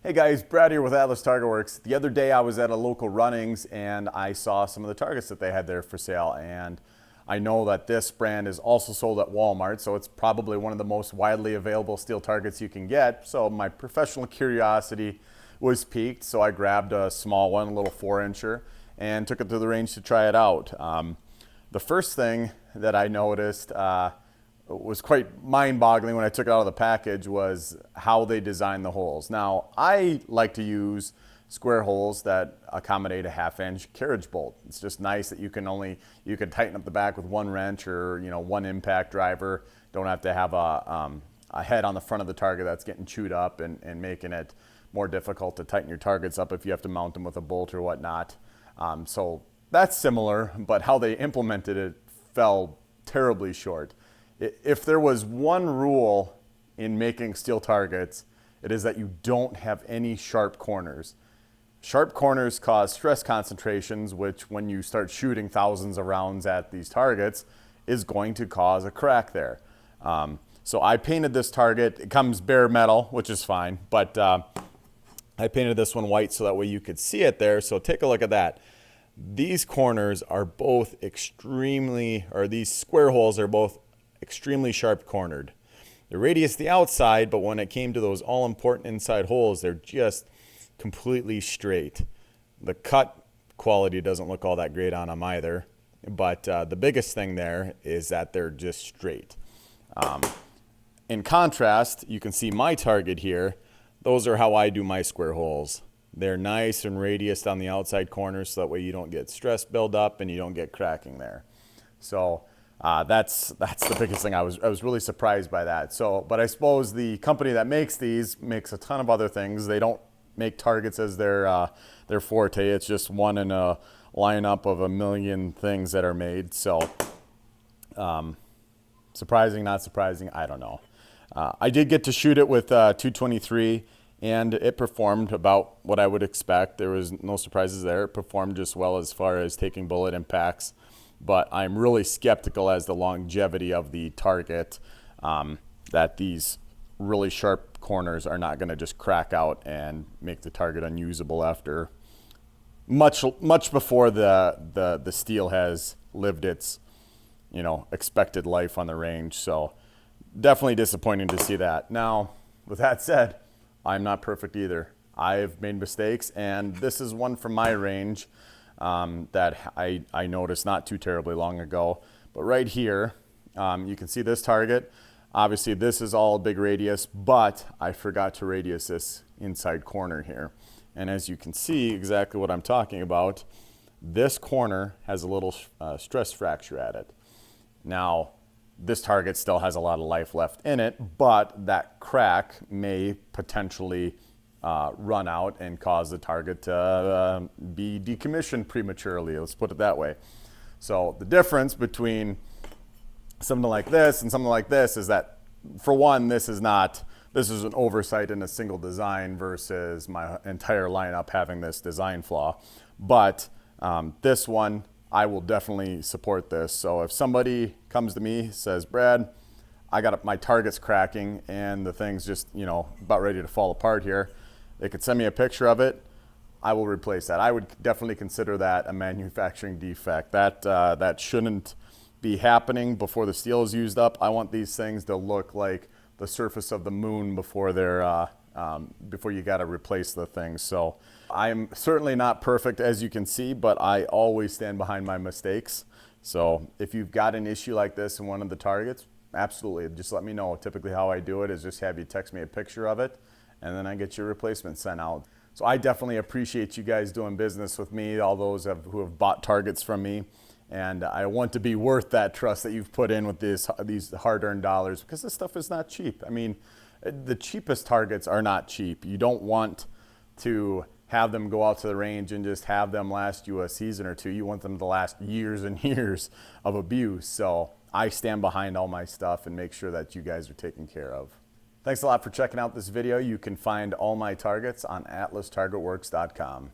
Hey guys, Brad here with Atlas Target Works. The other day I was at a local Runnings and I saw some of the targets that they had there for sale, and I know that this brand is also sold at Walmart, so it's probably one of the most widely available steel targets you can get. So my professional curiosity was piqued, so I grabbed a small one, a little 4-incher, and took it to the range to try it out. The first thing that I noticed was quite mind-boggling when I took it out of the package was how they designed the holes. Now, I like to use square holes that accommodate a 1/2-inch carriage bolt. It's just nice that you can tighten up the back with one wrench or one impact driver. Don't have to have a head on the front of the target that's getting chewed up and making it more difficult to tighten your targets up if you have to mount them with a bolt or whatnot. So that's similar, but how they implemented it fell terribly short. If there was one rule in making steel targets, it is that you don't have any sharp corners. Sharp corners cause stress concentrations, which when you start shooting thousands of rounds at these targets is going to cause a crack there. So I painted this target. It comes bare metal, which is fine, but I painted this one white so that way you could see it there. So take a look at that. These corners are both these square holes are both extremely sharp cornered. The radius the outside, but when it came to those all important inside holes, they're just completely straight. The cut quality doesn't look all that great on them either, but the biggest thing there is that they're just straight. In contrast, you can see my target here. Those are how I do my square holes. They're nice and radiused on the outside corners so that way you don't get stress buildup and you don't get cracking there. So that's the biggest thing. I was really surprised by that. So, but I suppose the company that makes these makes a ton of other things. They don't make targets as their forte. It's just one in a lineup of a million things that are made. So, surprising, not surprising, I don't know. I did get to shoot it with 223, and it performed about what I would expect. There was no surprises there. It performed just well as far as taking bullet impacts. But I'm really skeptical as the longevity of the target, that these really sharp corners are not going to just crack out and make the target unusable after much before the steel has lived its expected life on the range. So definitely disappointing to see that. Now, with that said, I'm not perfect either. I've made mistakes, and this is one from my range that I noticed not too terribly long ago. But right here, you can see this target. Obviously, this is all big radius, but I forgot to radius this inside corner here. And as you can see exactly what I'm talking about, this corner has a little stress fracture at it. Now, this target still has a lot of life left in it, but that crack may potentially run out and cause the target to be decommissioned prematurely. Let's put it that way. So the difference between something like this and something like this is that, for one, this is an oversight in a single design versus my entire lineup having this design flaw. But this one, I will definitely support this. So if somebody comes to me, says, Brad, I got my target's cracking and the thing's just about ready to fall apart here, they could send me a picture of it. I will replace that. I would definitely consider that a manufacturing defect. That shouldn't be happening before the steel is used up. I want these things to look like the surface of the moon before before you got to replace the things. So I'm certainly not perfect, as you can see, but I always stand behind my mistakes. So if you've got an issue like this in one of the targets, absolutely, just let me know. Typically how I do it is just have you text me a picture of it, and then I get your replacement sent out. So I definitely appreciate you guys doing business with me, all those who have bought targets from me. And I want to be worth that trust that you've put in with these hard-earned dollars, because this stuff is not cheap. I mean, the cheapest targets are not cheap. You don't want to have them go out to the range and just have them last you a season or two. You want them to last years and years of abuse. So I stand behind all my stuff and make sure that you guys are taken care of. Thanks a lot for checking out this video. You can find all my targets on atlastargetworks.com.